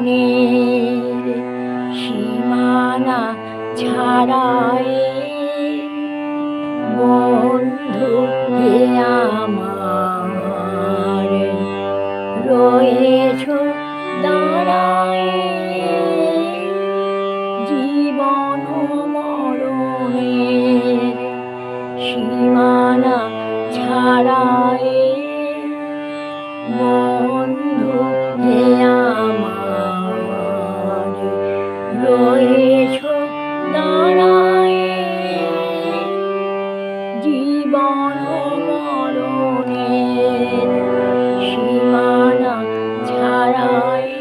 মরণের সীমানা ছাড়াই বন্ধু হে আমার রয়েছ দাঁড়ায় জীবন মরণের সীমানা ছাড়াই বন্ধু হে আমার রয়েছ দাঁড়ায় জীবন মরণের সীমানা ছাড়াই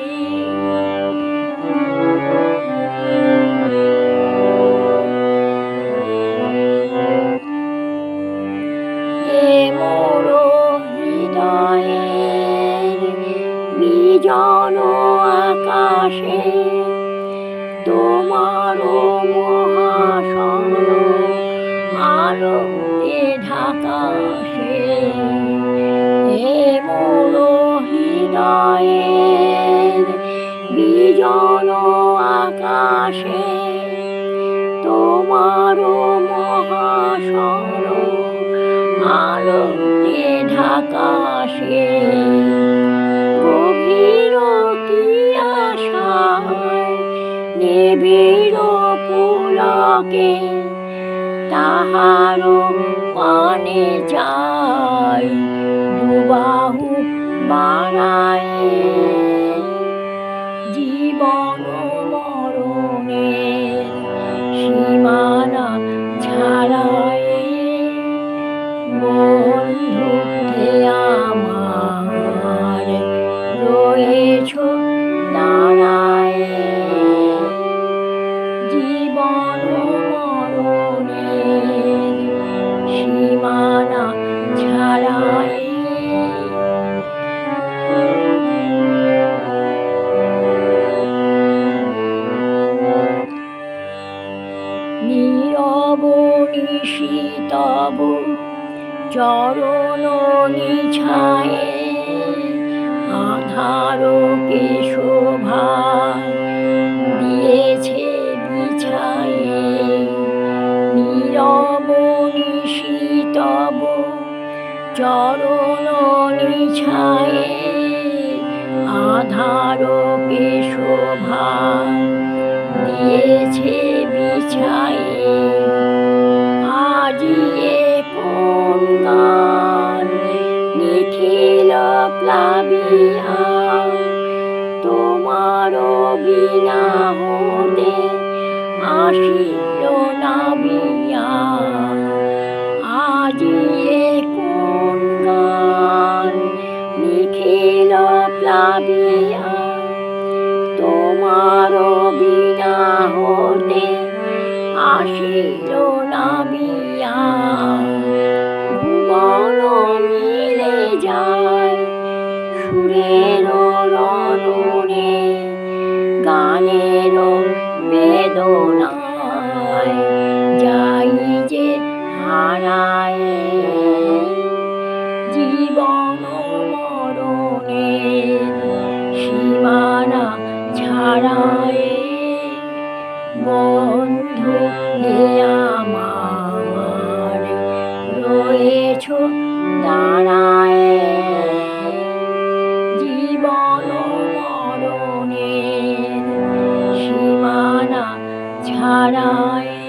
মোর হৃদয়ের বিজন আকাশে তোমার মহাশয় আলোতে ঢাকাশে মোর হৃদয়ের বিজন আকাশে তোমার মহাশয় আলোতে ঢাকাশে গভীর কি আশায় নিবিড় পুলকে তাহার পানে যায় দুবাহু বাড়ায় জীবন মরণের সীমানা ছাড়ায় বন্ধু হে আমার রয়েছ দাঁড়ায় জীবন মরণের সীমানা ছাড়ায় নীরব নিশিতব চরণ নিছায়ে আধারকে শোভা দিয়েছে বিছায়ে নীরব নিশিতব চরণ নিছায়ে আধারকে শোভা দিয়েছে বিছায়ে আজিয়ে কোন গান নিখিল প্লাবিয়া তোমার বিনা হতে আসিল নাবিয়া আজিয়ে কোন গান নিখিল প্লাবিয়া তোমার বিনা হতে আসিল নাবিয়া ভুবন মিলে যায় সুরের রণে গানের বেদনায় যাই যে হারায় জীবন মরণের সীমানা ছাড়ায় বন্ধু হে আমার রয়েছ দাঁড়ায় জীবন মরণের সীমানা ছাড়ায়।